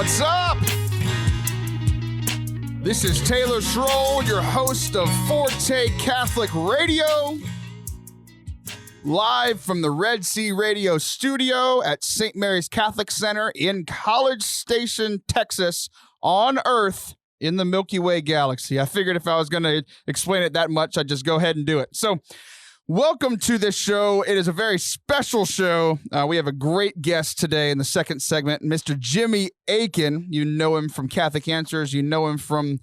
What's up? This is Taylor Schroll, your host of Forte Catholic Radio, live from the Red Sea Radio studio at St. Mary's Catholic Center in College Station, Texas, on Earth in the Milky Way galaxy. I figured if I was going to explain it that much, I'd just go ahead and do it. So, welcome to this show. It is a very special show. We have a great guest today in the second segment, Mr. Jimmy Akin. You know him from Catholic Answers. You know him from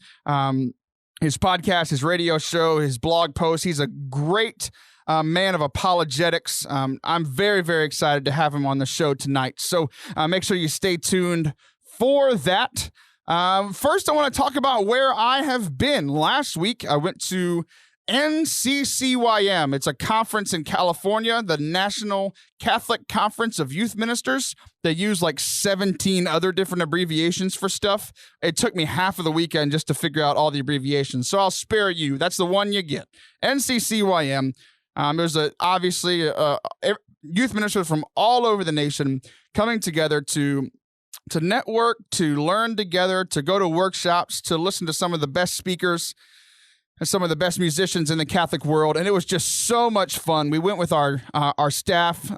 his podcast, his radio show, his blog posts. He's a great man of apologetics. I'm very, very excited to have him on the show tonight. So make sure you stay tuned for that. First, I want to talk about where I have been. Last week, I went to NCCYM. It's a conference in California, the National Catholic Conference of Youth Ministers. They use like 17 other different abbreviations for stuff. It took me half of the weekend just to figure out all the abbreviations, so I'll spare you. That's the one you get. NCCYM. There's obviously youth ministers from all over the nation coming together to network, to learn together, to go to workshops, to listen to some of the best speakers and some of the best musicians in the Catholic world, and it was just so much fun. We went with our staff,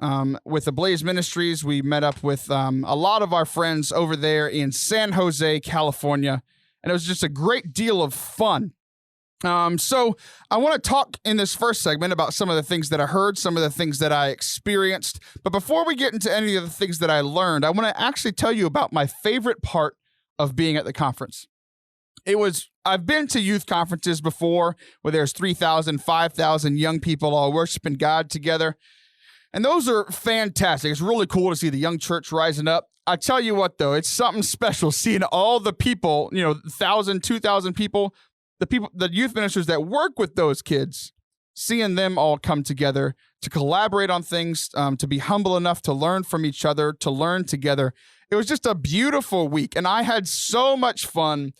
with the Blaze Ministries. We met up with a lot of our friends over there in San Jose, California, and it was just a great deal of fun. So I want to talk in this first segment about some of the things that I heard, some of the things that I experienced. But before we get into any of the things that I learned, I want to actually tell you about my favorite part of being at the conference. I've been to youth conferences before where there's 3,000, 5,000 young people all worshiping God together. And those are fantastic. It's really cool to see the young church rising up. I tell you what, though, it's something special seeing all the people, 1,000, 2,000 people, the youth ministers that work with those kids, seeing them all come together to collaborate on things, to be humble enough to learn from each other, to learn together. It was just a beautiful week, and I had so much fun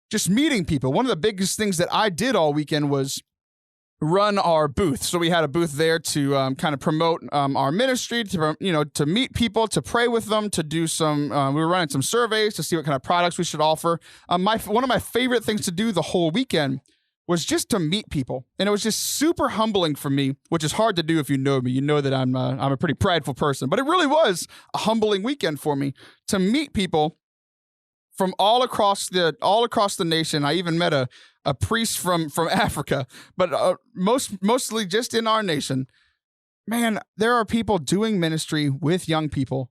just meeting people. One of the biggest things that I did all weekend was run our booth. So we had a booth there to kind of promote our ministry, to meet people, to pray with them, to do some, we were running some surveys to see what kind of products we should offer. One of my favorite things to do the whole weekend was just to meet people. And it was just super humbling for me, which is hard to do if you know me. You know that I'm a pretty prideful person, but it really was a humbling weekend for me to meet people from all across the nation. I even met a priest from Africa, but mostly just in our nation. Man, there are people doing ministry with young people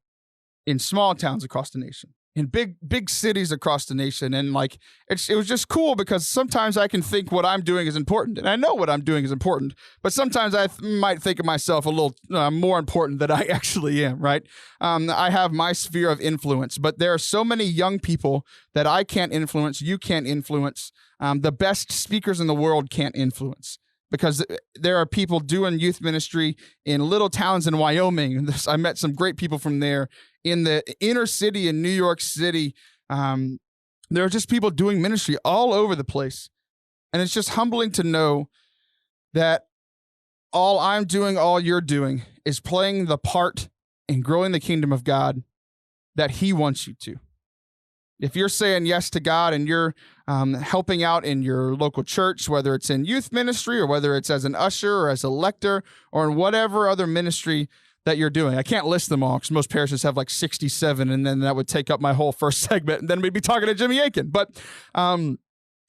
in small towns across the nation, in big cities across the nation, and it was just cool because sometimes I can think what I'm doing is important, and I know what I'm doing is important, but sometimes I might think of myself a little more important than I actually am, right? I have my sphere of influence, but there are so many young people that I can't influence, you can't influence, the best speakers in the world can't influence, because there are people doing youth ministry in little towns in Wyoming. I met some great people from there. In the inner city in New York City, there are just people doing ministry all over the place. And it's just humbling to know that all I'm doing, all you're doing, is playing the part in growing the kingdom of God that He wants you to. If you're saying yes to God and you're helping out in your local church, whether it's in youth ministry or whether it's as an usher or as a lector or in whatever other ministry that you're doing. I can't list them all because most parishes have like 67, and then that would take up my whole first segment, and then we'd be talking to Jimmy Akin. But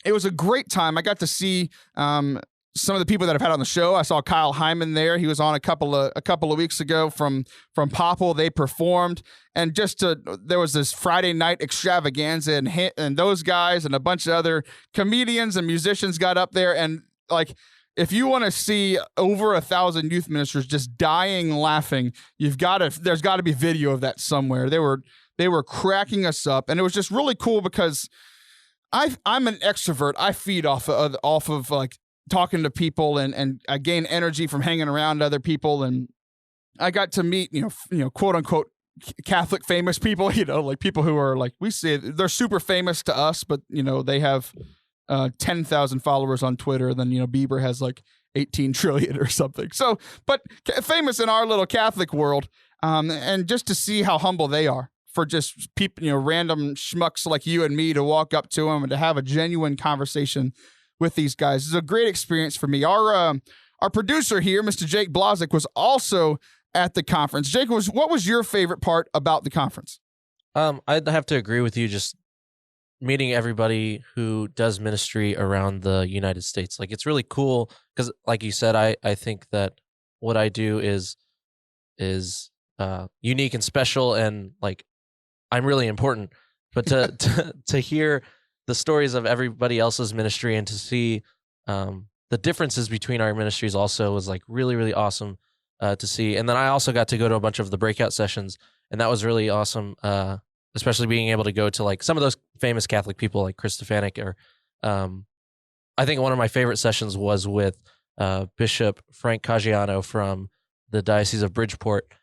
it was a great time. I got to see some of the people that I've had on the show. I saw Kyle Hyman there. He was on a couple of weeks ago from Popple. They performed, and there was this Friday night extravaganza, and those guys and a bunch of other comedians and musicians got up there, and if you want to see over 1,000 youth ministers just dying laughing, there's got to be video of that somewhere. They were cracking us up, and it was just really cool because I'm an extrovert. I feed off of talking to people, and I gain energy from hanging around other people, and I got to meet quote unquote Catholic famous people, people who are we say they're super famous to us, but they have 10,000 followers on Twitter. Then Bieber has 18 trillion or something. So, but famous in our little Catholic world, and just to see how humble they are for just people, random schmucks like you and me to walk up to them and to have a genuine conversation with these guys. It's a great experience for me. Our producer here, Mr. Jake Blazik, was also at the conference. Jake, what was your favorite part about the conference? I'd have to agree with you. Just meeting everybody who does ministry around the United States. Like, it's really cool because, like you said, I think that what I do is unique and special, and like I'm really important. But to hear the stories of everybody else's ministry and to see the differences between our ministries also was like really, really awesome to see. And then I also got to go to a bunch of the breakout sessions, and that was really awesome. Especially being able to go to like some of those famous Catholic people like Chris Stefanik, or I think one of my favorite sessions was with Bishop Frank Caggiano from the Diocese of Bridgeport.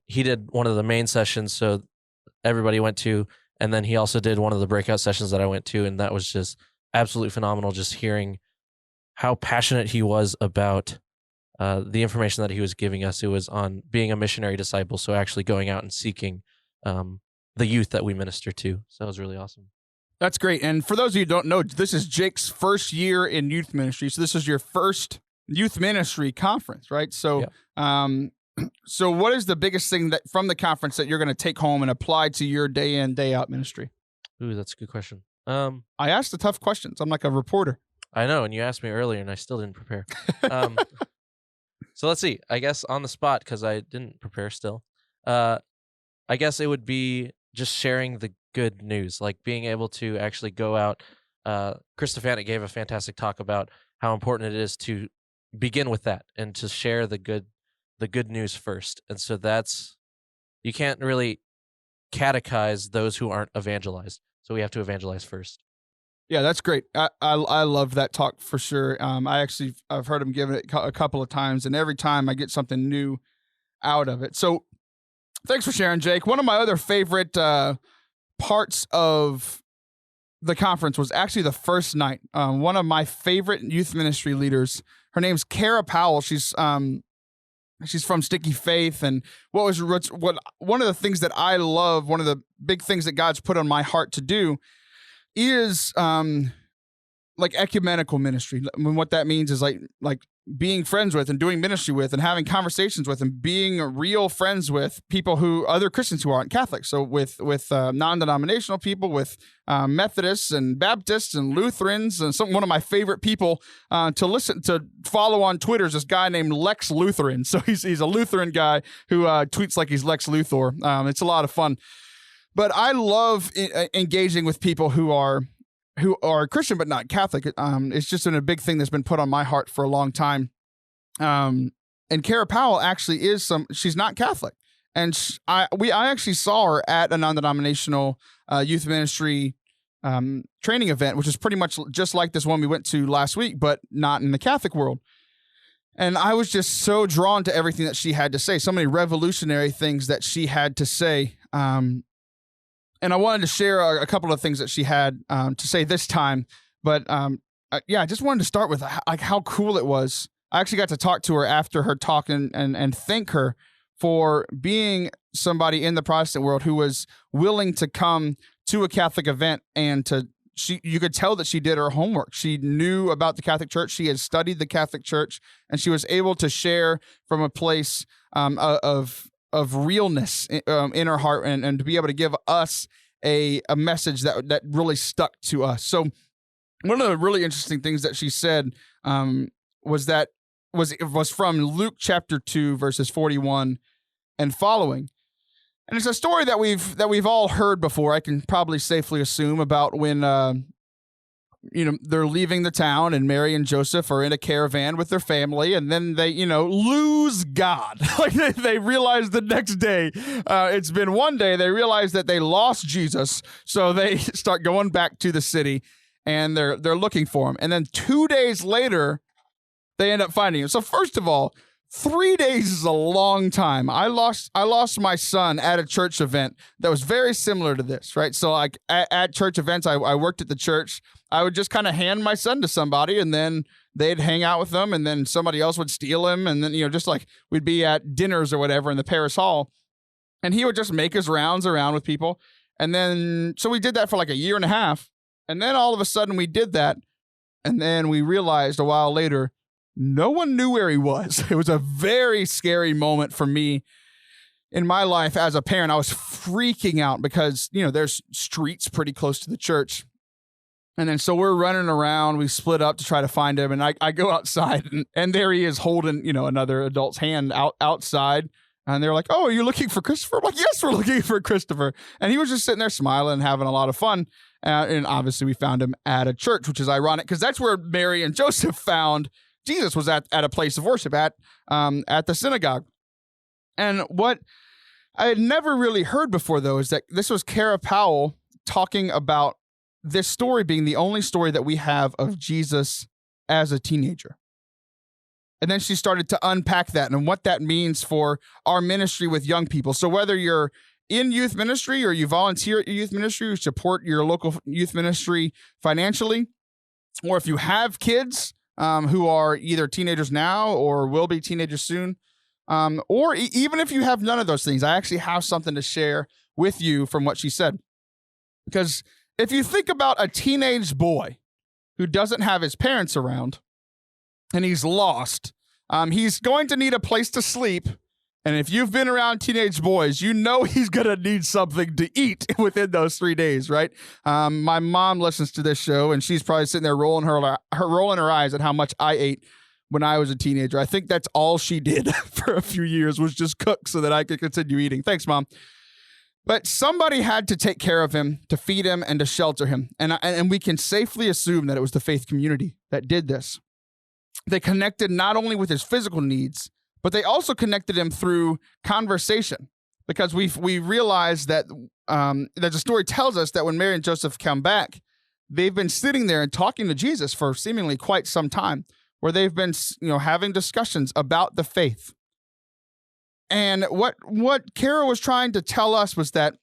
He did one of the main sessions, so everybody went to, and then he also did one of the breakout sessions that I went to, and that was just absolutely phenomenal, just hearing how passionate he was about the information that he was giving us. It was on being a missionary disciple, so actually going out and seeking the youth that we minister to. So that was really awesome. That's great. And for those of you who don't know, this is Jake's first year in youth ministry. So this is your first youth ministry conference, right? So, so what is the biggest thing that from the conference that you're going to take home and apply to your day in, day out ministry? Ooh, that's a good question. I asked the tough questions. I'm like a reporter. I know, and you asked me earlier, and I still didn't prepare. So let's see. I guess on the spot, because I didn't prepare still. I guess it would be just sharing the good news, like being able to actually go out. Chris Stefanik gave a fantastic talk about how important it is to begin with that and to share the good news first. And so you can't really catechize those who aren't evangelized. So we have to evangelize first. Yeah, that's great. I love that talk for sure. I've heard him give it a couple of times, and every time I get something new out of it. So thanks for sharing, Jake. One of my other favorite parts of the conference was actually the first night. One of my favorite youth ministry leaders, her name's Kara Powell. She's from Sticky Faith, and one of the things that I love, one of the big things that God's put on my heart to do is like ecumenical ministry. I mean, what that means is like being friends with and doing ministry with and having conversations with and being real friends with people other Christians who aren't Catholic. So with non-denominational people, with Methodists and Baptists and Lutherans, and one of my favorite people to follow on Twitter is this guy named Lex Lutheran. So he's a Lutheran guy who tweets like he's Lex Luthor. It's a lot of fun. But I love engaging with people who are Christian but not Catholic. It's just been a big thing that's been put on my heart for a long time. And Kara Powell actually she's not Catholic, and I actually saw her at a non-denominational youth ministry training event, which is pretty much just like this one we went to last week, but not in the Catholic world. And I was just so drawn to everything that she had to say, so many revolutionary things that she had to say. And I wanted to share a couple of things that she had to say this time. But I just wanted to start with like how cool it was. I actually got to talk to her after her talk and thank her for being somebody in the Protestant world who was willing to come to a Catholic event and you could tell that she did her homework. She knew about the Catholic Church. She had studied the Catholic Church, and she was able to share from a place of realness in her heart, and to be able to give us a message that really stuck to us. So one of the really interesting things that she said was from Luke chapter 2 verses 41 and following. And it's a story that we've all heard before. I can probably safely assume about when they're leaving the town, and Mary and Joseph are in a caravan with their family, and then they, lose God. Like they realize the next day, it's been one day, they realize that they lost Jesus, so they start going back to the city, and they're looking for him. And then 2 days later, they end up finding him. So first of all, 3 days is a long time. I lost my son at a church event that was very similar to this, right? So like at church events, I worked at the church. I would just kind of hand my son to somebody, and then they'd hang out with them, and then somebody else would steal him, and then just like we'd be at dinners or whatever in the parish hall. And he would just make his rounds around with people. And then, so we did that for like a year and a half. And then all of a sudden we did that. And then we realized a while later, no one knew where he was. It was a very scary moment for me in my life as a parent. I was freaking out because, there's streets pretty close to the church. And then so we're running around. We split up to try to find him. And I go outside and there he is holding, another adult's hand outside. And they're like, "Oh, are you looking for Christopher?" I'm like, "Yes, we're looking for Christopher." And he was just sitting there smiling and having a lot of fun. And obviously we found him at a church, which is ironic because that's where Mary and Joseph found Jesus, was at a place of worship, at the synagogue. And what I had never really heard before, though, is that this was Kara Powell talking about this story being the only story that we have of Jesus as a teenager. And then she started to unpack that and what that means for our ministry with young people. So whether you're in youth ministry or you volunteer at your youth ministry, you support your local youth ministry financially, or if you have kids who are either teenagers now or will be teenagers soon, or even if you have none of those things, I actually have something to share with you from what she said. Because if you think about a teenage boy who doesn't have his parents around, and he's lost, he's going to need a place to sleep. And if you've been around teenage boys, you know he's going to need something to eat within those 3 days, right? My mom listens to this show, and she's probably sitting there rolling her eyes at how much I ate when I was a teenager. I think that's all she did for a few years, was just cook so that I could continue eating. Thanks, Mom. But somebody had to take care of him, to feed him, and to shelter him. And we can safely assume that it was the faith community that did this. They connected not only with his physical needs, but they also connected him through conversation, because we realized that the story tells us that when Mary and Joseph come back, they've been sitting there and talking to Jesus for seemingly quite some time, where they've been having discussions about the faith. And what Kara was trying to tell us was that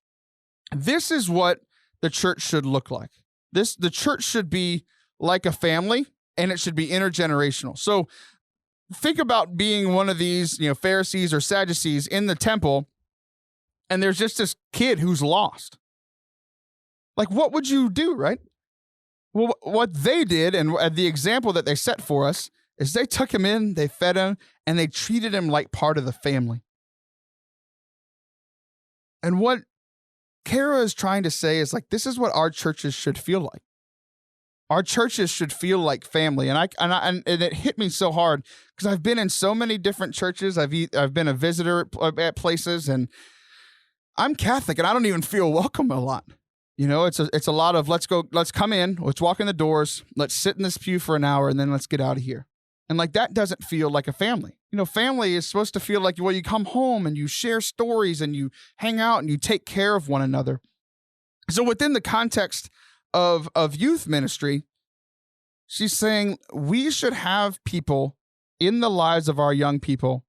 this is what the church should look like. The church should be like a family. And it should be intergenerational. So think about being one of these, Pharisees or Sadducees in the temple, and there's just this kid who's lost. Like, what would you do, right? Well, what they did, and the example that they set for us, is they took him in, they fed him, and they treated him like part of the family. And what Kara is trying to say is, like, this is what our churches should feel like. Our churches should feel like family, and it hit me so hard because I've been in so many different churches. I've been a visitor at places, and I'm Catholic, and I don't even feel welcome a lot. It's a lot of let's come in, let's walk in the doors, let's sit in this pew for an hour, and then let's get out of here. And like that doesn't feel like a family. Family is supposed to feel like, well, you come home and you share stories and you hang out and you take care of one another. So within the context of youth ministry, she's saying we should have people in the lives of our young people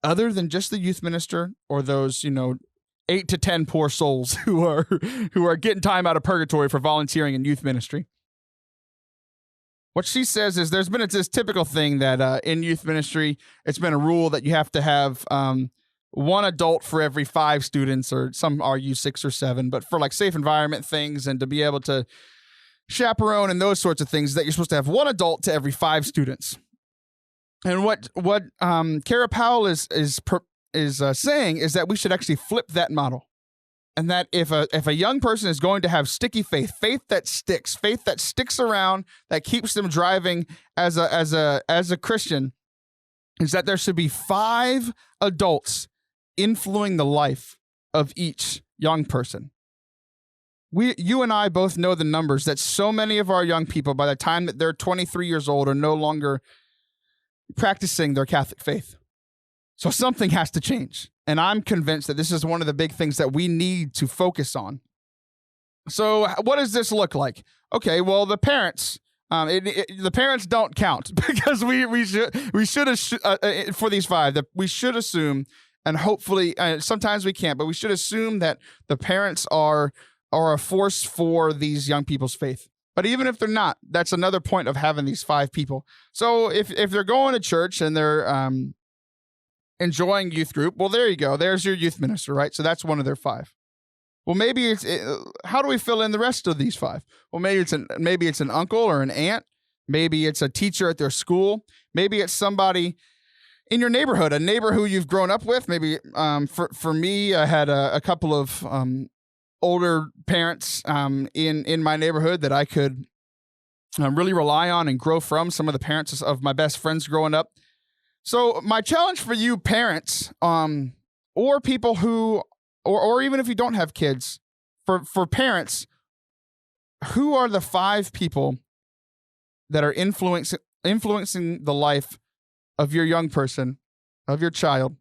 other than just the youth minister or those 8 to 10 poor souls who are getting time out of purgatory for volunteering in youth ministry. What she says is there's been this typical thing that in youth ministry, it's been a rule that you have to have one adult for every 5 students, or some argue 6 or 7, but for like safe environment things and to be able to chaperone and those sorts of things, that you're supposed to have one adult to every 5 students. And what Kara Powell is saying is that we should actually flip that model. And that if a young person is going to have sticky faith that sticks around, that keeps them driving as a Christian, is that there should be 5 adults influencing the life of each young person. You and I both know the numbers that so many of our young people, by the time that they're 23 years old, are no longer practicing their Catholic faith. So something has to change. And I'm convinced that this is one of the big things that we need to focus on. So what does this look like? Okay, well, the parents, the parents don't count, because we should for these 5, that we should assume, and hopefully sometimes we can't, but we should assume that the parents are a force for these young people's faith. But even if they're not, that's another point of having these 5 people. So if they're going to church and they're enjoying youth group. Well, there you go. There's your youth minister, right? So that's one of their 5. Well, maybe how do we fill in the rest of these 5? Well, maybe it's an uncle or an aunt. Maybe it's a teacher at their school. Maybe it's somebody in your neighborhood, a neighbor who you've grown up with. Maybe for me, I had a couple of older parents in my neighborhood that I could really rely on and grow from, some of the parents of my best friends growing up. So my challenge for you parents, or people who, or even if you don't have kids, for parents, who are the 5 people that are influencing the life of your young person, of your child,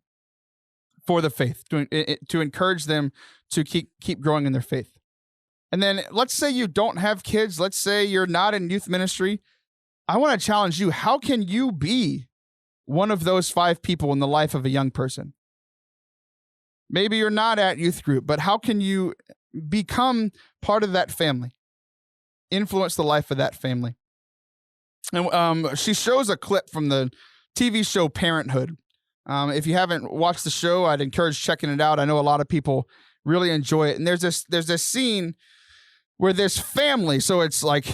for the faith, to encourage them to keep growing in their faith? And then let's say you don't have kids. Let's say you're not in youth ministry. I want to challenge you. How can you be one of those 5 people in the life of a young person? Maybe you're not at youth group, but how can you become part of that family? Influence the life of that family. And she shows a clip from the TV show Parenthood. If you haven't watched the show, I'd encourage checking it out. I know a lot of people really enjoy it. And there's this scene where this family, so it's like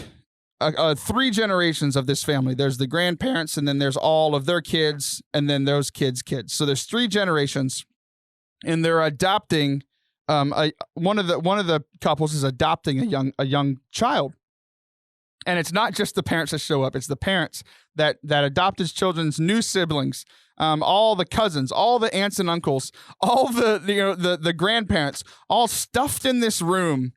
3 generations of this family. There's the grandparents, and then there's all of their kids, and then those kids' kids. So there's 3 generations, and they're adopting. One of the couples is adopting a young child. And it's not just the parents that show up; it's the parents that adopted children's new siblings, all the cousins, all the aunts and uncles, all the grandparents, all stuffed in this room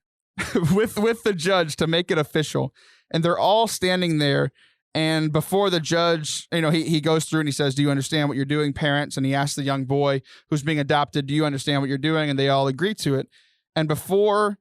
with the judge to make it official. And they're all standing there. And before the judge, he goes through and he says, "Do you understand what you're doing, parents?" And he asks the young boy who's being adopted, "Do you understand what you're doing?" And they all agree to it. And before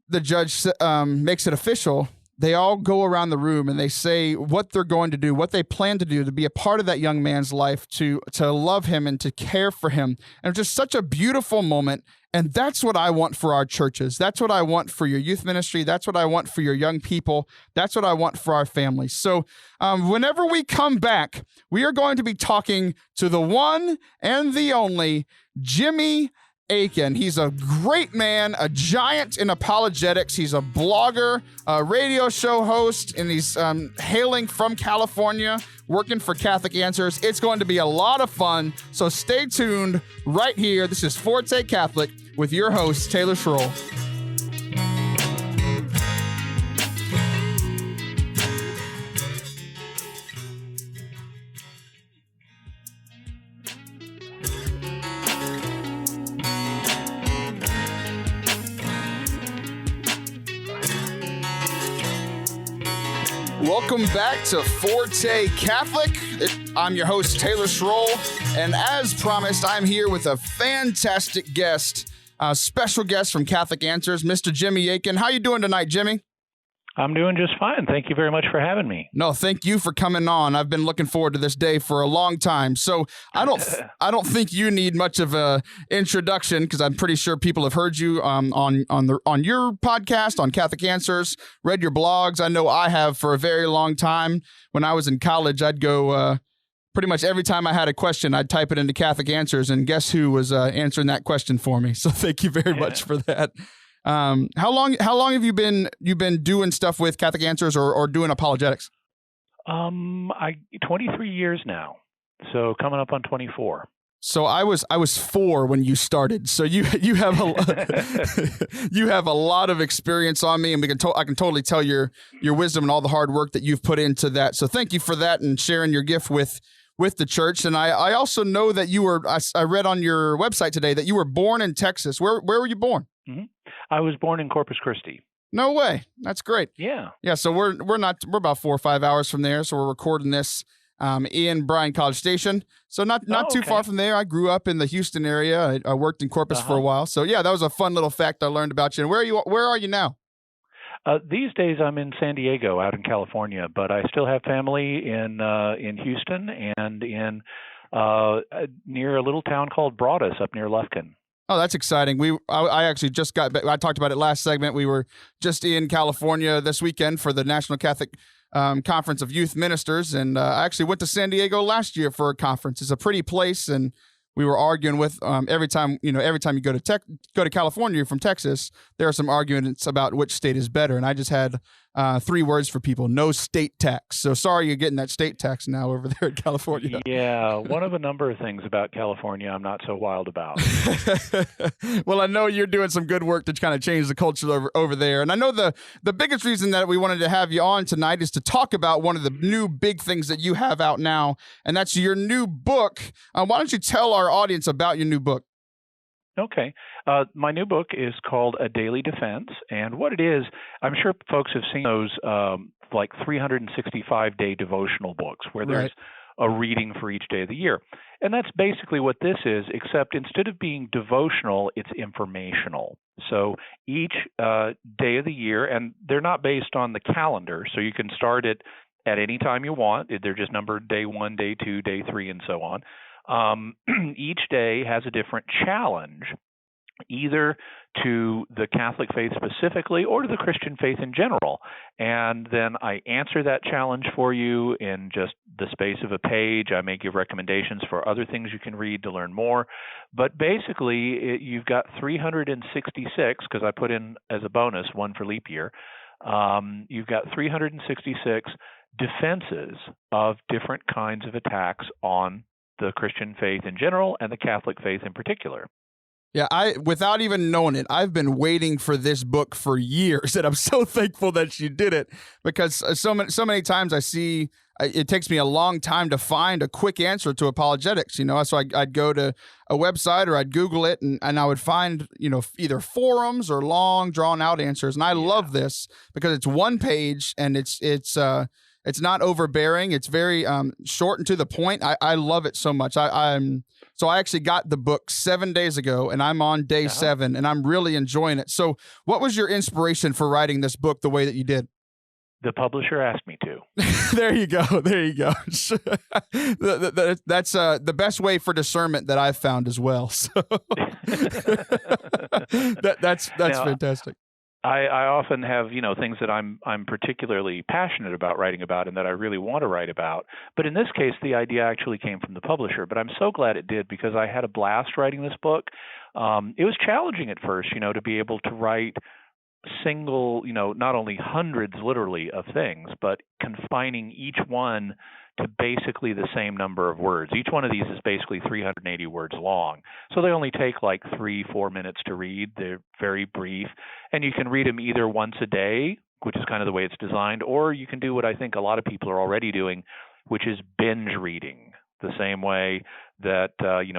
the judge makes it official, they all go around the room and they say what they're going to do, what they plan to do to be a part of that young man's life, to love him and to care for him. And it's just such a beautiful moment. And that's what I want for our churches. That's what I want for your youth ministry. That's what I want for your young people. That's what I want for our families. So whenever we come back, we are going to be talking to the one and the only Jimmy Akin. He's a great man, a giant in apologetics. He's a blogger, a radio show host, and he's hailing from California, working for Catholic Answers. It's going to be a lot of fun, so stay tuned right here. This is Forte Catholic with your host, Taylor Schroll. Welcome back to Forte Catholic. I'm your host, Taylor Schroll, and as promised, I'm here with a fantastic guest, a special guest from Catholic Answers, Mr. Jimmy Akin. How you doing tonight, Jimmy? I'm doing just fine. Thank you very much for having me. No, thank you for coming on. I've been looking forward to this day for a long time. So I don't think you need much of a introduction, because I'm pretty sure people have heard you on your podcast, on Catholic Answers, read your blogs. I know I have for a very long time. When I was in college, I'd go pretty much every time I had a question, I'd type it into Catholic Answers, and guess who was answering that question for me? So thank you very much for that. How long have you been doing stuff with Catholic Answers or doing apologetics? 23 years now. So coming up on 24. So I was 4 when you started. So you have you have a lot of experience on me, and I can totally tell your wisdom and all the hard work that you've put into that. So thank you for that and sharing your gift with the church. And I also know that I read on your website today that you were born in Texas. Where were you born? Mm-hmm. I was born in Corpus Christi. No way. That's great. Yeah. Yeah. So we're about 4 or 5 hours from there. So we're recording this in Bryan College Station. So not too far from there. I grew up in the Houston area. I worked in Corpus for a while. So yeah, that was a fun little fact I learned about you. And where are you now? These days I'm in San Diego, out in California, but I still have family in Houston and in near a little town called Broadus up near Lufkin. Oh, that's exciting. I actually just got back. I talked about it last segment. We were just in California this weekend for the National Catholic Conference of Youth Ministers, and I actually went to San Diego last year for a conference. It's a pretty place, and we were arguing with every time you go to California from Texas, there are some arguments about which state is better, and I just had 3 words for people: no state tax. So sorry you're getting that state tax now over there in California. Yeah, one of a number of things about California I'm not so wild about. Well, I know you're doing some good work to kind of change the culture over there, and I know the biggest reason that we wanted to have you on tonight is to talk about one of the new big things that you have out now, and that's your new book. Why don't you tell our audience about your new book? Okay. My new book is called A Daily Defense, and what it is, I'm sure folks have seen those like 365-day devotional books where there's a reading for each day of the year. And that's basically what this is, except instead of being devotional, it's informational. So each day of the year, and they're not based on the calendar, so you can start it at any time you want. They're just numbered day 1, day 2, day 3, and so on. Each day has a different challenge, either to the Catholic faith specifically or to the Christian faith in general. And then I answer that challenge for you in just the space of a page. I may give recommendations for other things you can read to learn more. But basically, you've got 366, because I put in as a bonus one for leap year. You've got 366 defenses of different kinds of attacks on the Christian faith in general and the Catholic faith in particular. Yeah, without even knowing it, I've been waiting for this book for years, and I'm so thankful that you did it, because so many times I see it takes me a long time to find a quick answer to apologetics. So I'd go to a website or I'd Google it, and I would find either forums or long drawn out answers. And I love this because it's one page and it's not overbearing. It's very short and to the point. I love it so much. So I actually got the book 7 days ago, and I'm on day 7, and I'm really enjoying it. So what was your inspiration for writing this book the way that you did? The publisher asked me to. There you go. That's the best way for discernment that I've found as well. So that's fantastic. I often have, things that I'm particularly passionate about writing about and that I really want to write about. But in this case, the idea actually came from the publisher. But I'm so glad it did, because I had a blast writing this book. It was challenging at first, to be able to write single, not only hundreds literally of things, but confining each one to basically the same number of words. Each one of these is basically 380 words long. So they only take like 3-4 minutes to read. They're very brief. And you can read them either once a day, which is kind of the way it's designed, or you can do what I think a lot of people are already doing, which is binge reading, the same way that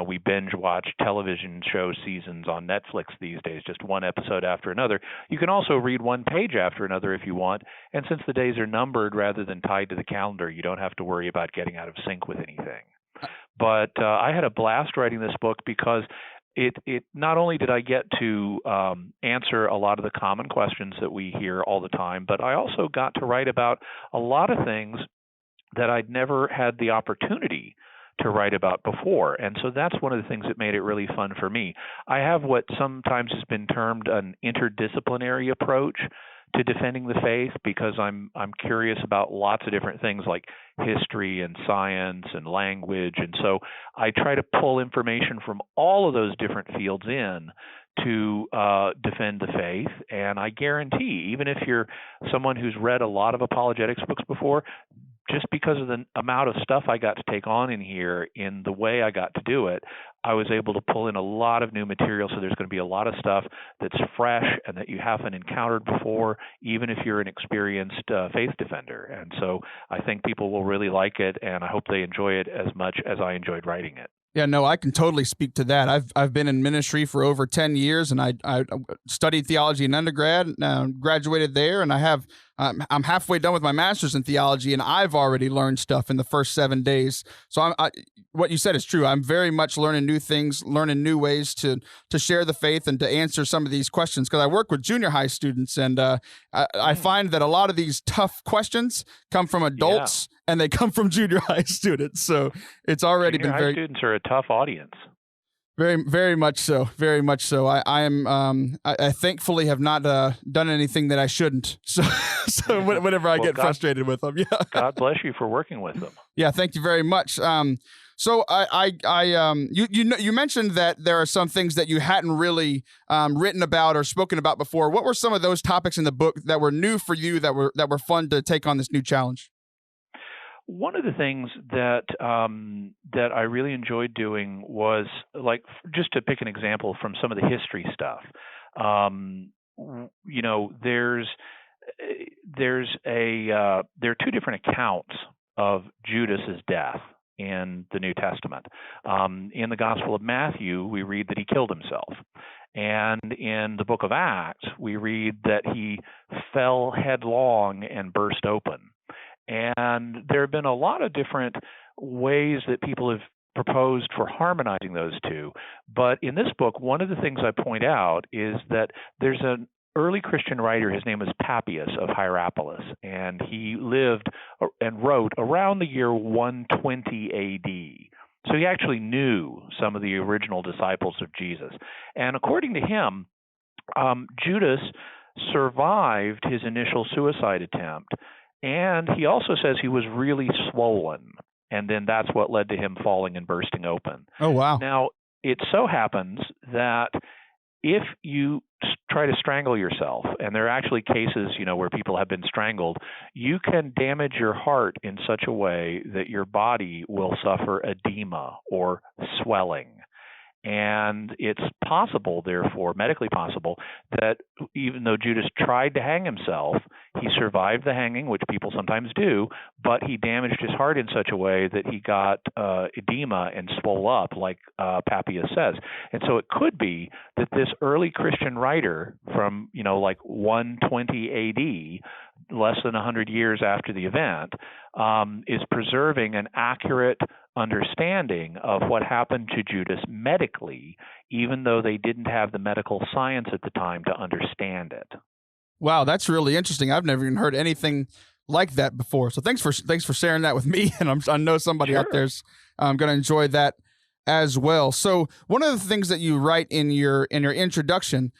we binge watch television show seasons on Netflix these days, just one episode after another. You can also read one page after another if you want, and since the days are numbered rather than tied to the calendar, you don't have to worry about getting out of sync with anything. But I had a blast writing this book because it not only did I get to answer a lot of the common questions that we hear all the time, but I also got to write about a lot of things that I'd never had the opportunity to write about before. And so that's one of the things that made it really fun for me. I have what sometimes has been termed an interdisciplinary approach to defending the faith, because I'm curious about lots of different things like history and science and language. And so I try to pull information from all of those different fields in to defend the faith. And I guarantee, even if you're someone who's read a lot of apologetics books before, just because of the amount of stuff I got to take on in here, in the way I got to do it, I was able to pull in a lot of new material. So there's going to be a lot of stuff that's fresh and that you haven't encountered before, even if you're an experienced faith defender. And so I think people will really like it, and I hope they enjoy it as much as I enjoyed writing it. Yeah, no, I can totally speak to that. I've been in ministry for over 10 years, and I studied theology in undergrad, graduated there, and I'm halfway done with my master's in theology, and I've already learned stuff in the first 7 days. So what you said is true. I'm very much learning new things, learning new ways to share the faith and to answer some of these questions, because I work with junior high students, and I find that a lot of these tough questions come from adults and they come from junior high students. So it's already junior been high students are a tough audience. Very, very much so. Very much so. I thankfully have not done anything that I shouldn't. So whenever I get frustrated with them, God bless you for working with them. Yeah, thank you very much. So you mentioned that there are some things that you hadn't really written about or spoken about before. What were some of those topics in the book that were new for you that were fun to take on this new challenge? One of the things that that I really enjoyed doing was, like, just to pick an example from some of the history stuff. There's there are two different accounts of Judas's death in the New Testament. In the Gospel of Matthew, we read that he killed himself. And in the book of Acts, we read that he fell headlong and burst open. And there have been a lot of different ways that people have proposed for harmonizing those two. But in this book, one of the things I point out is that there's an early Christian writer. His name is Papias of Hierapolis, and he lived and wrote around the year 120 A.D. So he actually knew some of the original disciples of Jesus. And according to him, Judas survived his initial suicide attempt. And he also says he was really swollen, and then that's what led to him falling and bursting open. Oh, wow. Now, it so happens that if you try to strangle yourself, and there are actually cases, where people have been strangled, you can damage your heart in such a way that your body will suffer edema or swelling. And it's possible, therefore, medically possible, that even though Judas tried to hang himself, he survived the hanging, which people sometimes do, but he damaged his heart in such a way that he got edema and swole up, like Papias says. And so it could be that this early Christian writer from, like 120 A.D., less than 100 years after the event, is preserving an accurate understanding of what happened to Judas medically, even though they didn't have the medical science at the time to understand it. Wow, that's really interesting. I've never even heard anything like that before. So thanks for sharing that with me, and I know somebody out there's going to enjoy that as well. So one of the things that you write in your introduction,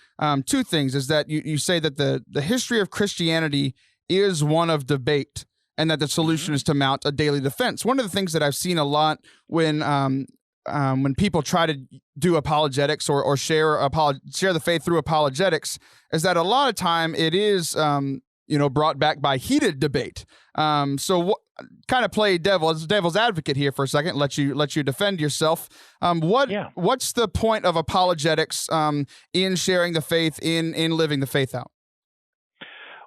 two things, is that you say that the history of Christianity is one of debate, and that the solution is to mount a daily defense. One of the things that I've seen a lot when people try to do apologetics or share the faith through apologetics is that a lot of time it is brought back by heated debate. So kind of play devil's advocate here for a second. Let you defend yourself. What's the point of apologetics in sharing the faith, in living the faith out?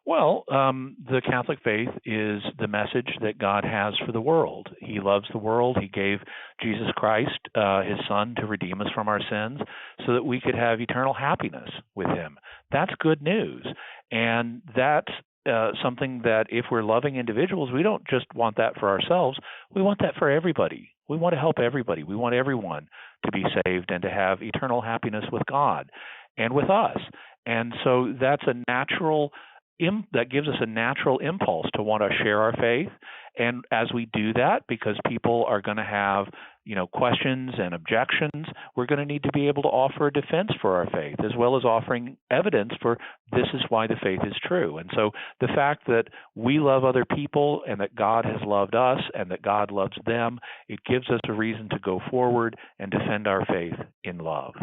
Well, the Catholic faith is the message that God has for the world. He loves the world. He gave Jesus Christ, his son, to redeem us from our sins so that we could have eternal happiness with him. That's good news. And that's something that if we're loving individuals, we don't just want that for ourselves. We want that for everybody. We want to help everybody. We want everyone to be saved and to have eternal happiness with God and with us. And so that's a natural that gives us a natural impulse to want to share our faith. And as we do that, because people are going to have, questions and objections, we're going to need to be able to offer a defense for our faith, as well as offering evidence for this is why the faith is true. And so the fact that we love other people and that God has loved us and that God loves them, it gives us a reason to go forward and defend our faith in love.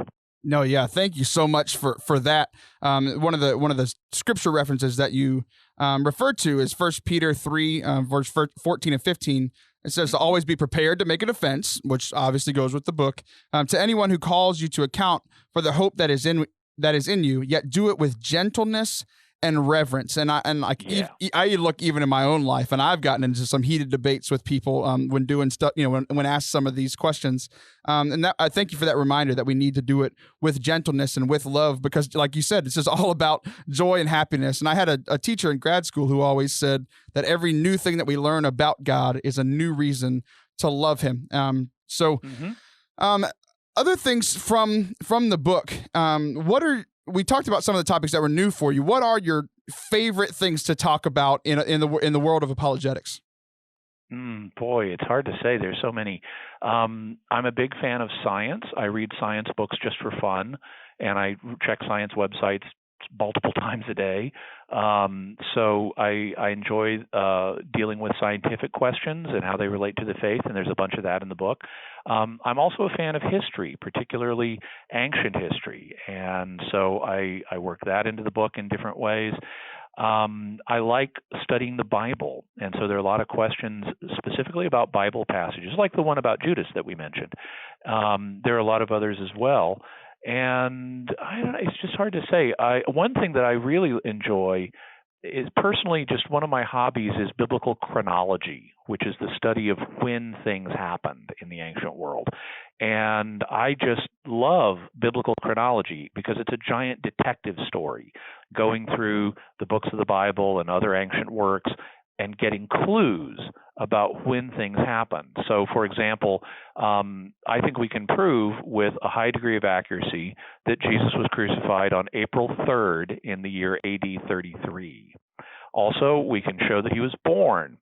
No, yeah, thank you so much for that. One of the scripture references that you referred to is 1 Peter 3, verse 14 and 15. It says to always be prepared to make a defense, which obviously goes with the book, to anyone who calls you to account for the hope that is in you, yet do it with gentleness and reverence. And I look even in my own life, and I've gotten into some heated debates with people when doing stuff, when asked some of these questions. And I thank you for that reminder that we need to do it with gentleness and with love, because like you said, it's just all about joy and happiness. And I had a teacher in grad school who always said that every new thing that we learn about God is a new reason to love him. Other things from the book, we talked about some of the topics that were new for you. What are your favorite things to talk about in the world of apologetics? Boy, it's hard to say. There's so many. I'm a big fan of science. I read science books just for fun, and I check science websites multiple times a day. So I enjoy dealing with scientific questions and how they relate to the faith, and there's a bunch of that in the book. I'm also a fan of history, particularly ancient history, and so I work that into the book in different ways. I like studying the Bible, and so there are a lot of questions specifically about Bible passages, like the one about Judas that we mentioned. There are a lot of others as well. And I don't know, it's just hard to say. One thing that I really enjoy is personally just one of my hobbies is biblical chronology, which is the study of when things happened in the ancient world. And I just love biblical chronology because it's a giant detective story going through the books of the Bible and other ancient works and getting clues about when things happened. So, for example, I think we can prove with a high degree of accuracy that Jesus was crucified on April 3rd in the year AD 33. Also, we can show that he was born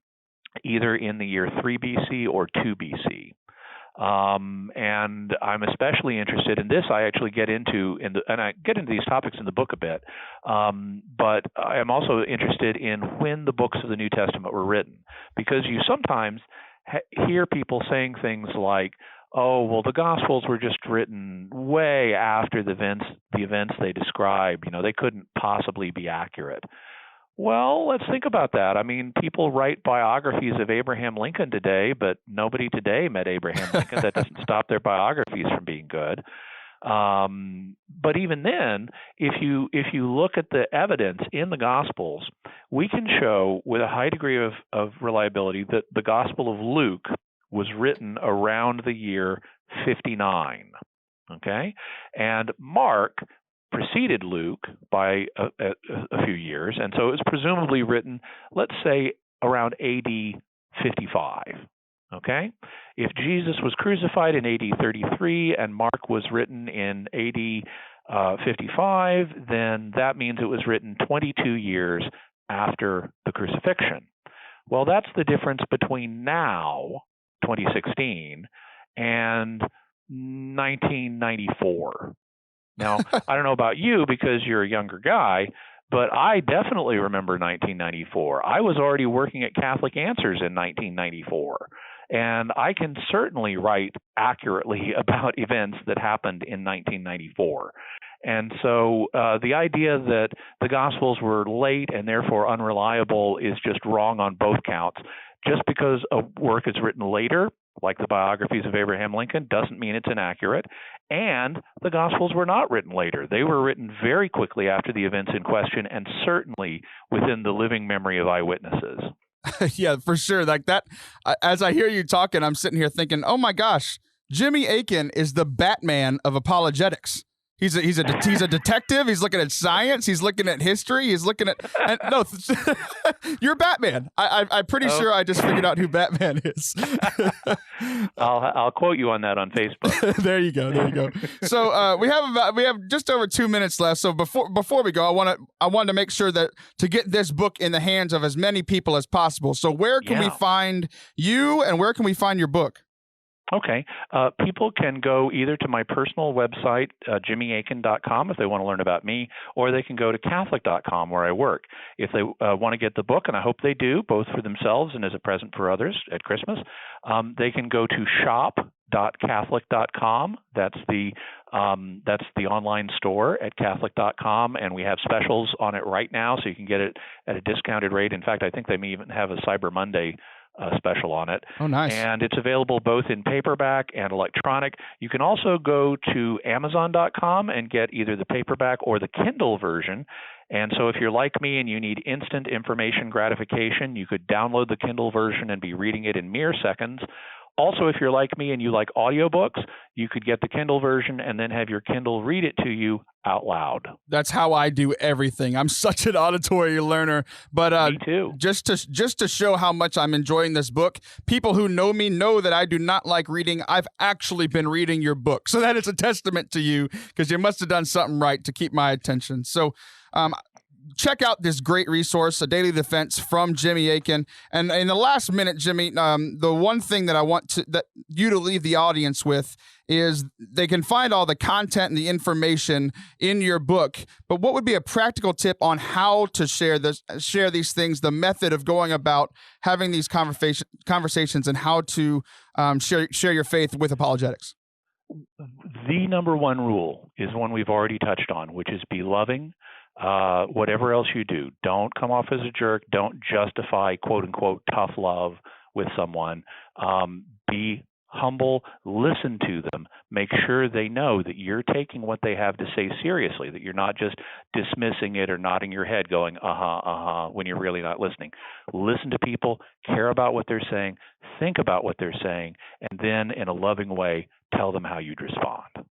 either in the year 3 BC or 2 BC. And I'm especially interested in this. I actually get into and I get into these topics in the book a bit. But I am also interested in when the books of the New Testament were written, because you sometimes hear people saying things like, "Oh, well, the Gospels were just written way after the events they describe. You know, they couldn't possibly be accurate." Well, let's think about that. I mean, people write biographies of Abraham Lincoln today, but nobody today met Abraham Lincoln. That doesn't stop their biographies from being good. But even then, if you look at the evidence in the Gospels, we can show with a high degree of reliability that the Gospel of Luke was written around the year 59. Okay? And Mark preceded Luke by a few years, and so it was presumably written, let's say, around AD 55. Okay? If Jesus was crucified in AD 33 and Mark was written in AD 55, then that means it was written 22 years after the crucifixion. Well, that's the difference between now, 2016, and 1994. Now, I don't know about you because you're a younger guy, but I definitely remember 1994. I was already working at Catholic Answers in 1994, and I can certainly write accurately about events that happened in 1994. And so the idea that the Gospels were late and therefore unreliable is just wrong on both counts. Just because a work is written later, like the biographies of Abraham Lincoln, doesn't mean it's inaccurate. And the Gospels were not written later. They were written very quickly after the events in question, and certainly within the living memory of eyewitnesses. Yeah, for sure. Like that, as I hear you talking, I'm sitting here thinking, oh my gosh, Jimmy Akin is the Batman of apologetics. He's a detective. He's looking at science. He's looking at history. He's looking at no. You're Batman. I'm pretty sure I just figured out who Batman is. I'll quote you on that on Facebook. There you go. So we have just over 2 minutes left. So before we go, I wanted to make sure that to get this book in the hands of as many people as possible. So where can we find you, and where can we find your book? Okay. People can go either to my personal website, jimmyakin.com, if they want to learn about me, or they can go to catholic.com, where I work. If they want to get the book, and I hope they do, both for themselves and as a present for others at Christmas, they can go to shop.catholic.com. That's the online store at catholic.com, and we have specials on it right now, so you can get it at a discounted rate. In fact, I think they may even have a Cyber Monday special on it. Oh, nice. And it's available both in paperback and electronic. You can also go to Amazon.com and get either the paperback or the Kindle version. And so if you're like me and you need instant information gratification, you could download the Kindle version and be reading it in mere seconds. Also, if you're like me and you like audiobooks, you could get the Kindle version and then have your Kindle read it to you out loud. That's how I do everything. I'm such an auditory learner. But me too. Just to show how much I'm enjoying this book, people who know me know that I do not like reading. I've actually been reading your book. So that is a testament to you, because you must have done something right to keep my attention. So check out this great resource, A Daily Defense from Jimmy Akin. And in the last minute, Jimmy, the one thing that I want you to leave the audience with is they can find all the content and the information in your book. But what would be a practical tip on how to share these things, the method of going about having these conversations, and how to share your faith with apologetics? The number one rule is one we've already touched on, which is be loving. Whatever else you do, don't come off as a jerk. Don't justify quote unquote tough love with someone. Be humble, listen to them, make sure they know that you're taking what they have to say seriously, that you're not just dismissing it or nodding your head going, when you're really not listening. Listen to people, care about what they're saying, think about what they're saying, and then in a loving way, tell them how you'd respond.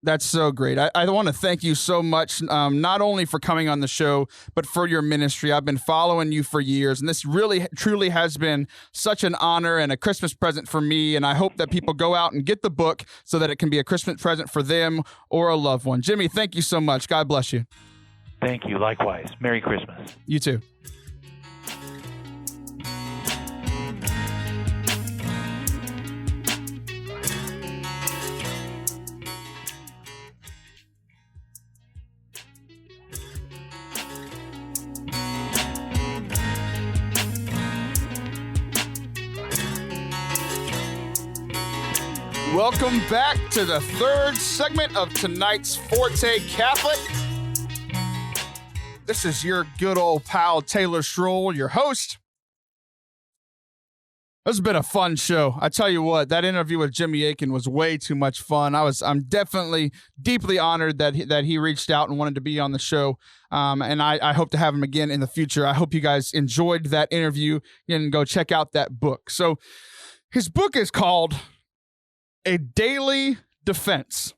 That's so great. I want to thank you so much, not only for coming on the show, but for your ministry. I've been following you for years, and this really, truly has been such an honor and a Christmas present for me, and I hope that people go out and get the book so that it can be a Christmas present for them or a loved one. Jimmy, thank you so much. God bless you. Thank you. Likewise. Merry Christmas. You too. Welcome back to the third segment of tonight's Forte Catholic. This is your good old pal, Taylor Schroll, your host. This has been a fun show. I tell you what, that interview with Jimmy Akin was way too much fun. I'm definitely deeply honored that he reached out and wanted to be on the show. And I hope to have him again in the future. I hope you guys enjoyed that interview and go check out that book. So his book is called A Daily Defense.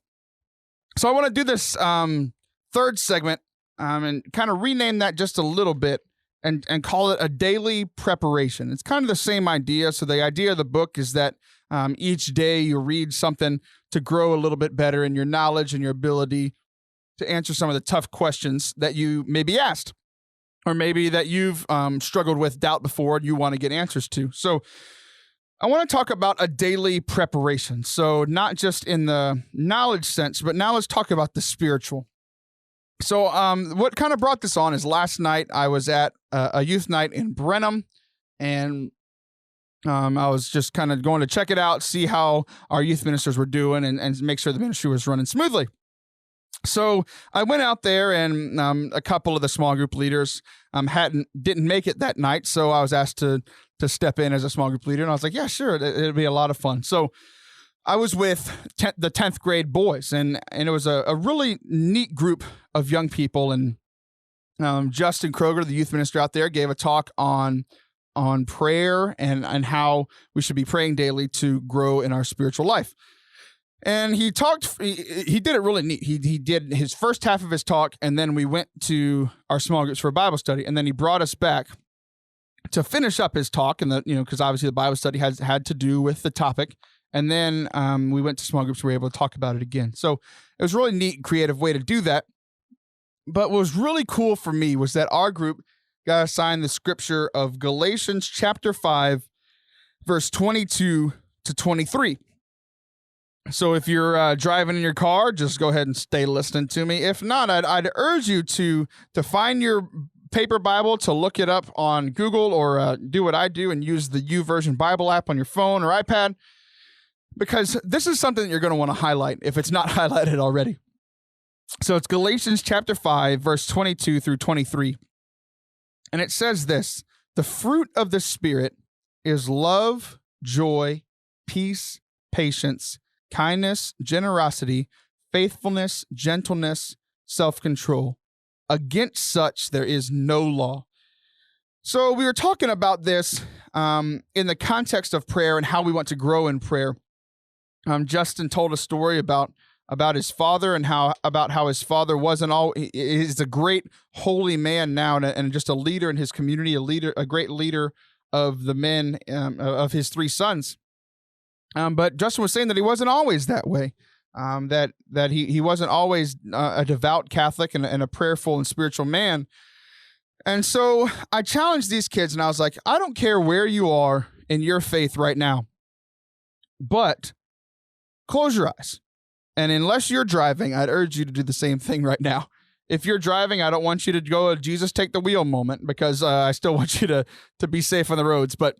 So I want to do this third segment and kind of rename that just a little bit and call it A Daily Preparation. It's kind of the same idea. So the idea of the book is that each day you read something to grow a little bit better in your knowledge and your ability to answer some of the tough questions that you may be asked, or maybe that you've struggled with doubt before and you want to get answers to. So I want to talk about a daily preparation. So not just in the knowledge sense, but now let's talk about the spiritual. So what kind of brought this on is last night I was at a youth night in Brenham, and I was just kind of going to check it out, see how our youth ministers were doing, and make sure the ministry was running smoothly. So I went out there, and a couple of the small group leaders didn't make it that night, so I was asked to step in as a small group leader, and I was like, yeah, sure, it'll be a lot of fun. So I was with the 10th grade boys, and it was a really neat group of young people, and Justin Kroger, the youth minister out there, gave a talk on prayer and how we should be praying daily to grow in our spiritual life. And he did it really neat. He did his first half of his talk, and then we went to our small groups for a Bible study, and then he brought us back to finish up his talk, and because obviously the Bible study had to do with the topic. And then we went to small groups, we were able to talk about it again. So it was a really neat, creative way to do that. But what was really cool for me was that our group got assigned the scripture of Galatians chapter 5, verse 22 to 23. So if you're driving in your car, just go ahead and stay listening to me. If not, I'd urge you to find your paper Bible, to look it up on Google, or do what I do and use the YouVersion Bible app on your phone or iPad, because this is something that you're going to want to highlight if it's not highlighted already. So it's Galatians chapter 5, verse 22 through 23. And it says this: the fruit of the Spirit is love, joy, peace, patience, kindness, generosity, faithfulness, gentleness, self-control. Against such there is no law. So we were talking about this in the context of prayer and how we want to grow in prayer. Justin told a story about his father and how his father is a great holy man now and just a leader in his community, a great leader of the men of his three sons. But Justin was saying that he wasn't always that way. That he wasn't always a devout Catholic and a prayerful and spiritual man. And so I challenged these kids and I was like, I don't care where you are in your faith right now, but close your eyes. And unless you're driving, I'd urge you to do the same thing right now. If you're driving, I don't want you to go a Jesus take the wheel moment, because I still want you to be safe on the roads. But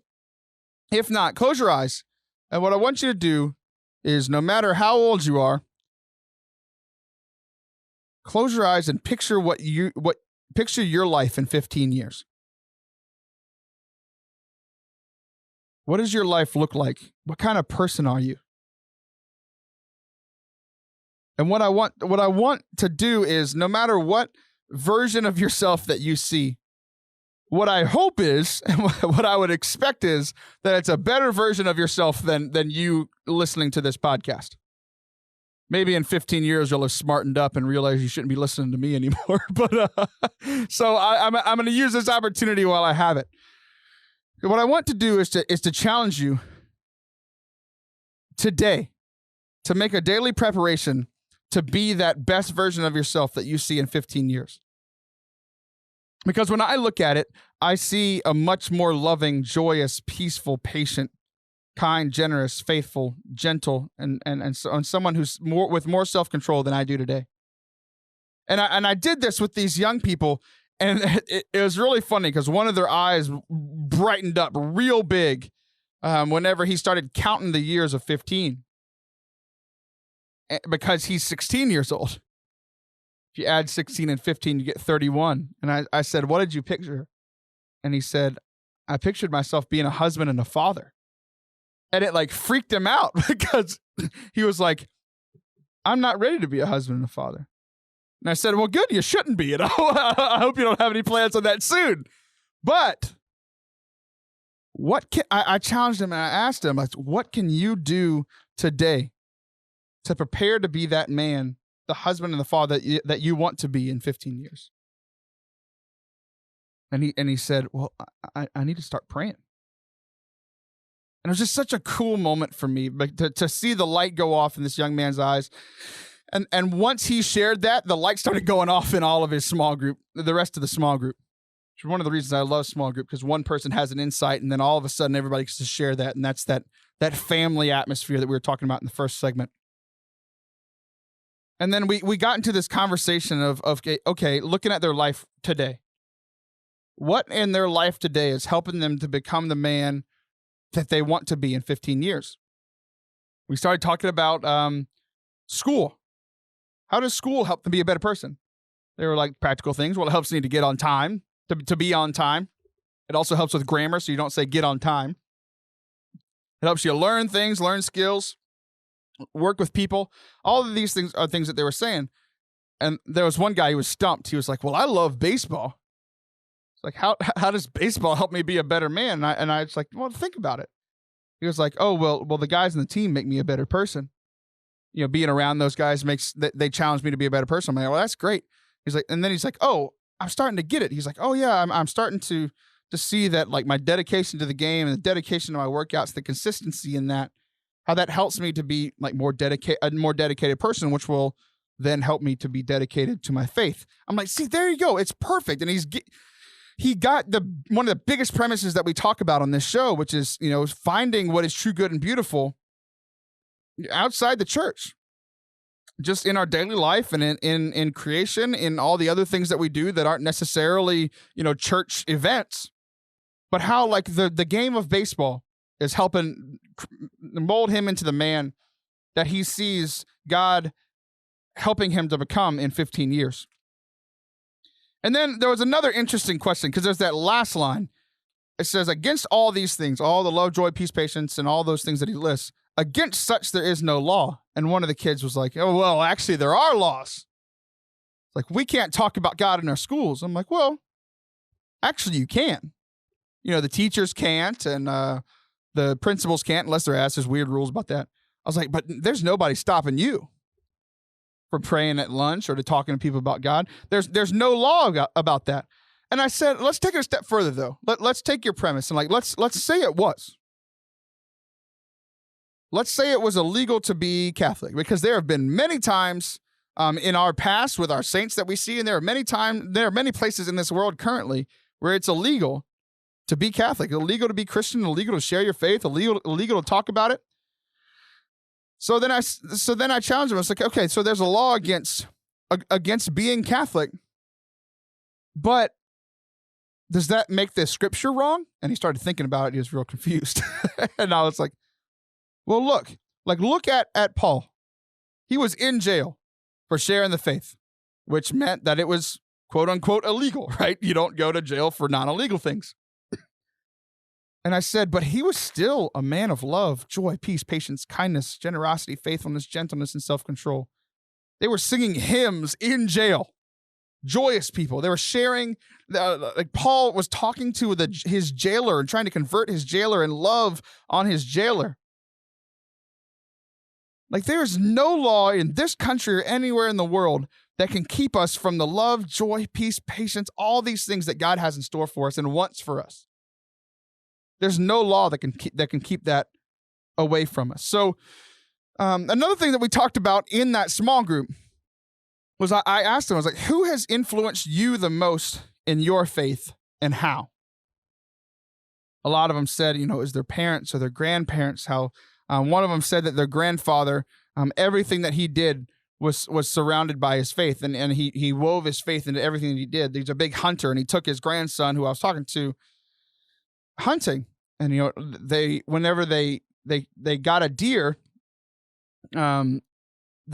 if not, close your eyes. And what I want you to do is, no matter how old you are, close your eyes and picture picture your life in 15 years. What does your life look like? What kind of person are you? And what I want to do is, no matter what version of yourself that you see, what I hope is, and what I would expect is, that it's a better version of yourself than you listening to this podcast. Maybe in 15 years you'll have smartened up and realize you shouldn't be listening to me anymore. But so I'm going to use this opportunity while I have it. What I want to do is to challenge you today to make a daily preparation to be that best version of yourself that you see in 15 years. Because when I look at it, I see a much more loving, joyous, peaceful, patient, kind, generous, faithful, gentle, and someone who's with more self-control than I do today. And I did this with these young people, and it was really funny because one of their eyes brightened up real big whenever he started counting the years of 15. Because he's 16 years old. If you add 16 and 15, you get 31. And I said, what did you picture? And he said, I pictured myself being a husband and a father. And it like freaked him out because he was like, I'm not ready to be a husband and a father. And I said, well, good, you shouldn't be. I hope you don't have any plans on that soon. But I challenged him and I asked him, like, what can you do today to prepare to be that man, the husband and the father that you want to be in 15 years? And he said, well, I need to start praying. And it was just such a cool moment for me to see the light go off in this young man's eyes. And once he shared that, the light started going off in all of his small group, the rest of the small group. Which is one of the reasons I love small group, because one person has an insight and then all of a sudden everybody gets to share that. And that's that family atmosphere that we were talking about in the first segment. And then we got into this conversation of okay, looking at their life today. What in their life today is helping them to become the man that they want to be in 15 years? We started talking about school. How does school help them be a better person? They were like, practical things. Well, it helps you to get on time, to be on time. It also helps with grammar, so you don't say get on time. It helps you learn things, learn skills, work with people. All of these things are things that they were saying. And there was one guy who was stumped. He was like, well, I love baseball. It's like, how does baseball help me be a better man? And I was like, well, think about it. He was like, oh, well, the guys in the team make me a better person. You know, being around those guys they challenge me to be a better person. I'm like, well, that's great. He's like, and then he's like, oh, I'm starting to get it. He's like, oh yeah, I'm starting to see that, like, my dedication to the game and the dedication to my workouts, the consistency in that, how that helps me to be like a more dedicated person, which will then help me to be dedicated to my faith. I'm like, see, there you go. It's perfect. And he got one of the biggest premises that we talk about on this show, which is, you know, finding what is true, good, and beautiful outside the church, just in our daily life and in creation, in all the other things that we do that aren't necessarily, you know, church events, but how, like, the game of baseball is helping mold him into the man that he sees God helping him to become in 15 years. And then there was another interesting question, because there's that last line. It says, against all these things, all the love, joy, peace, patience, and all those things that he lists, against such there is no law. And one of the kids was like, oh, well, actually, there are laws. Like, we can't talk about God in our schools. I'm like, well, actually, you can. You know, the teachers can't, and the principals can't, unless they're asked. There's weird rules about that. I was like, but there's nobody stopping you from praying at lunch or to talking to people about God. There's no law about that. And I said, let's take it a step further, though. Let's take your premise and, like, let's say it was. Let's say it was illegal to be Catholic, because there have been many times in our past with our saints that we see, and there are many places in this world currently where it's illegal to be Catholic, illegal to be Christian, illegal to share your faith, illegal to talk about it. So then I challenged him. I was like, okay, so there's a law against being Catholic, but does that make the scripture wrong? And he started thinking about it. He was real confused. And I was like, well, look at Paul. He was in jail for sharing the faith, which meant that it was quote unquote illegal, right? You don't go to jail for non-illegal things. And I said, but he was still a man of love, joy, peace, patience, kindness, generosity, faithfulness, gentleness, and self-control. They were singing hymns in jail. Joyous people. They were sharing, like Paul was talking to his jailer and trying to convert his jailer and love on his jailer. Like there is no law in this country or anywhere in the world that can keep us from the love, joy, peace, patience, all these things that God has in store for us and wants for us. There's no law that can keep that away from us. So another thing that we talked about in that small group was I asked them, I was like, who has influenced you the most in your faith and how? A lot of them said, it was their parents or their grandparents. How one of them said that their grandfather, everything that he did was surrounded by his faith, and he wove his faith into everything that he did. He's a big hunter, and he took his grandson, who I was talking to, hunting. And whenever they got a deer, the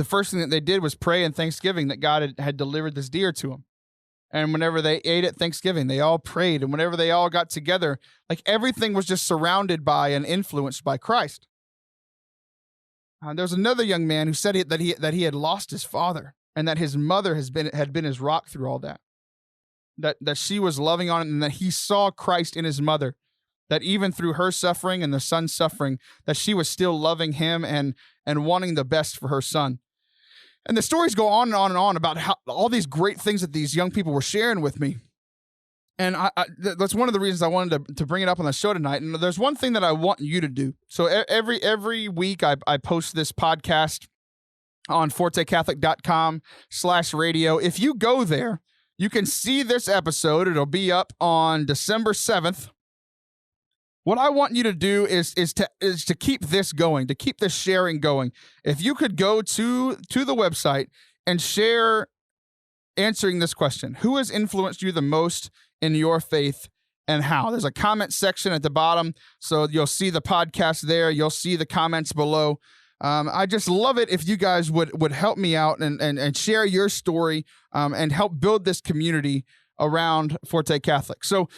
first thing that they did was pray in thanksgiving that God had delivered this deer to them. And whenever they ate at Thanksgiving, they all prayed. And whenever they all got together, like everything was just surrounded by and influenced by Christ. There was another young man who said that he had lost his father, and that his mother had been his rock through all that. That she was loving on him, and that he saw Christ in his mother. That even through her suffering and the son's suffering, that she was still loving him and wanting the best for her son. And the stories go on and on and on about how all these great things that these young people were sharing with me. And that's one of the reasons I wanted to bring it up on the show tonight. And there's one thing that I want you to do. So every week I post this podcast on fortecatholic.com/radio. If you go there, you can see this episode. It'll be up on December 7th. What I want you to do is to keep this going, to keep this sharing going. If you could go to the website and share answering this question, who has influenced you the most in your faith and how? There's a comment section at the bottom, so you'll see the podcast there. You'll see the comments below. I just love it if you guys would help me out and share your story and help build this community around Forte Catholic. So,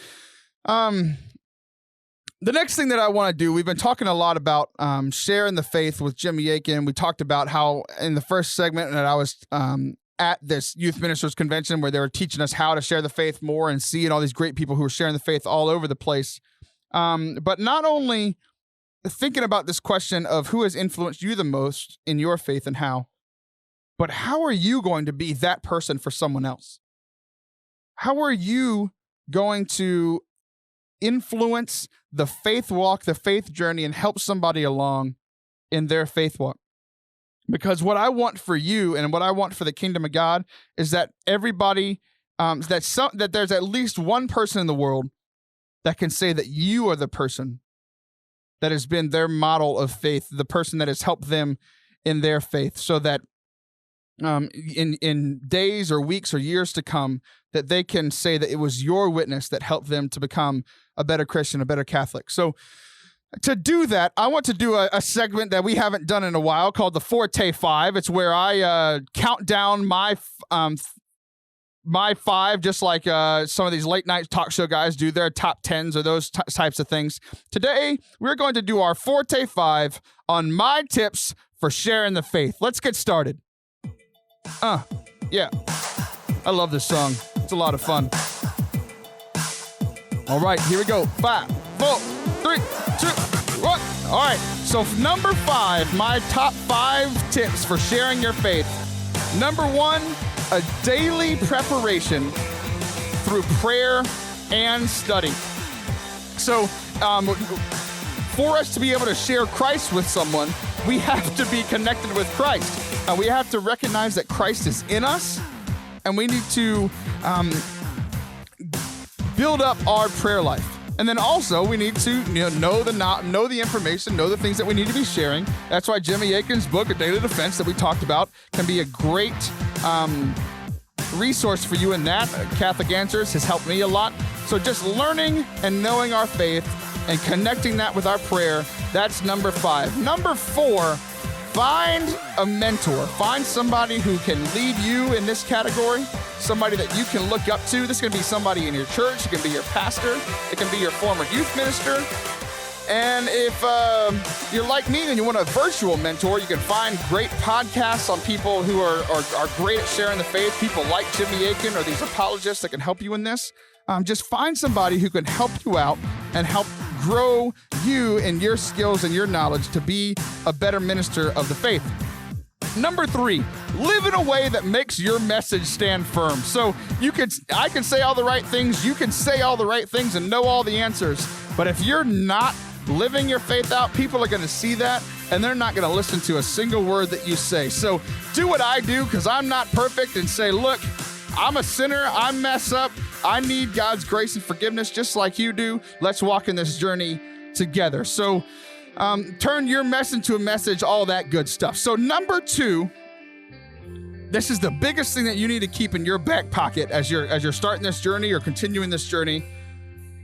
the next thing that I want to do, we've been talking a lot about sharing the faith with Jimmy Akin. We talked about how in the first segment that I was at this youth ministers convention where they were teaching us how to share the faith more and seeing all these great people who are sharing the faith all over the place. But not only thinking about this question of who has influenced you the most in your faith and how, but how are you going to be that person for someone else? How are you going to influence the faith walk, the faith journey, and help somebody along in their faith walk? Because what I want for you and what I want for the kingdom of God is that everybody, that there's at least one person in the world that can say that you are the person that has been their model of faith, the person that has helped them in their faith, so that in days or weeks or years to come, that they can say that it was your witness that helped them to become a better Christian, a better Catholic. So to do that, I want to do a segment that we haven't done in a while called the Forte Five. It's where I count down my five, just like some of these late night talk show guys do their top tens or those types of things. Today, we're going to do our Forte Five on my tips for sharing the faith. Let's get started. Yeah. I love this song. It's a lot of fun. All right, here we go. 5, 4, 3, 2, 1. All right, so number 5, my top 5 tips for sharing your faith. Number 1, a daily preparation through prayer and study. So, for us to be able to share Christ with someone, we have to be connected with Christ. We have to recognize that Christ is in us, and we need to build up our prayer life. And then also we need to know the information, know the things that we need to be sharing. That's why Jimmy Akin's book, A Daily Defense, that we talked about, can be a great resource for you in that. Catholic Answers has helped me a lot. So just learning and knowing our faith and connecting that with our prayer, that's number 5. Number 4, find a mentor. Find somebody who can lead you in this category, somebody that you can look up to. This can be somebody in your church. It can be your pastor. It can be your former youth minister. And if you're like me and you want a virtual mentor, you can find great podcasts on people who are great at sharing the faith, people like Jimmy Akin or these apologists that can help you in this. Just find somebody who can help you out and help grow you and your skills and your knowledge to be a better minister of the faith. Number 3, live in a way that makes your message stand firm. So I can say all the right things, you can say all the right things and know all the answers. But if you're not living your faith out, people are going to see that and they're not going to listen to a single word that you say. So do what I do, because I'm not perfect, and say, look, I'm a sinner, I mess up, I need God's grace and forgiveness just like you do. Let's walk in this journey together. So turn your mess into a message, all that good stuff. So number 2, this is the biggest thing that you need to keep in your back pocket as you're starting this journey or continuing this journey.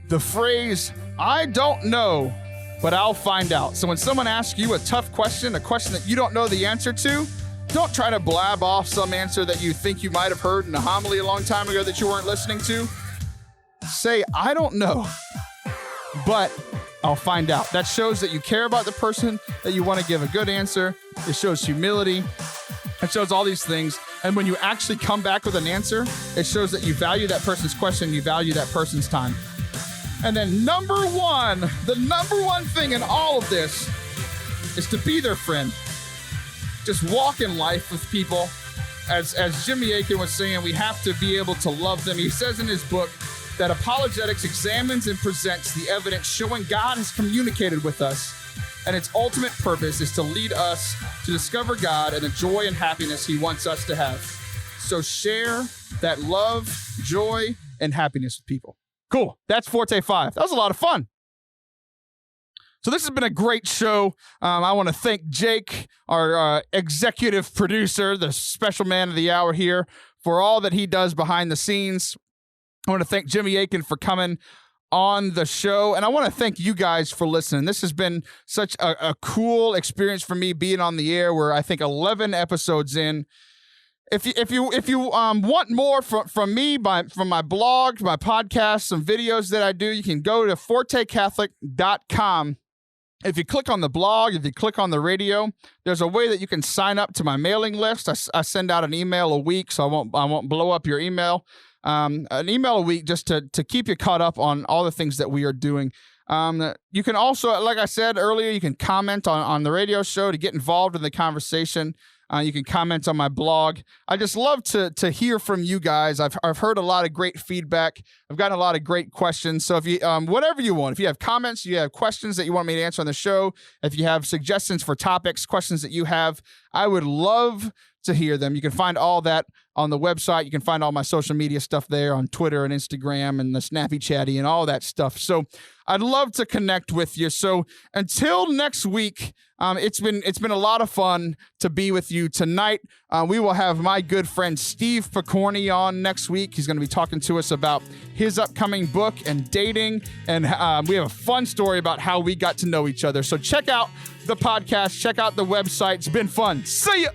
The phrase, I don't know, but I'll find out. So when someone asks you a tough question, a question that you don't know the answer to, don't try to blab off some answer that you think you might have heard in a homily a long time ago that you weren't listening to. Say, I don't know, but I'll find out. That shows that you care about the person, that you want to give a good answer. It shows humility. It shows all these things. And when you actually come back with an answer, it shows that you value that person's question, you value that person's time. And then the number one thing in all of this is to be their friend. Just walk in life with people. As Jimmy Akin was saying, we have to be able to love them. He says in his book that Apologetics examines and presents the evidence showing God has communicated with us, and its ultimate purpose is to lead us to discover God and the joy and happiness he wants us to have. So share that love, joy, and happiness with people. Cool. That's Forte 5. That was a lot of fun. So this has been a great show. I want to thank Jake, our executive producer, the special man of the hour here, for all that he does behind the scenes. I want to thank Jimmy Akin for coming on the show, and I want to thank you guys for listening. This has been such a cool experience for me being on the air. We're, I think, 11 episodes in. If you want more from me, from my blog, my podcast, some videos that I do, you can go to fortecatholic.com. If you click on the blog, if you click on the radio, there's a way that you can sign up to my mailing list. I send out an email a week, so I won't blow up your email. An email a week just to keep you caught up on all the things that we are doing. You can also, like I said earlier, you can comment on the radio show to get involved in the conversation. You can comment on my blog. I just love to hear from you guys. I've heard a lot of great feedback. I've gotten a lot of great questions. So if you, whatever you want, if you have comments, you have questions that you want me to answer on the show, if you have suggestions for topics, questions that you have, I would love to hear them. You can find all that on the website. You can find all my social media stuff there on Twitter and Instagram and the Snappy Chatty and all that stuff. So I'd love to connect with you. So until next week, it's been a lot of fun to be with you tonight. We will have my good friend Steve Picorni on next week. He's going to be talking to us about his upcoming book and dating. And we have a fun story about how we got to know each other. So check out the podcast. Check out the website. It's been fun. See ya.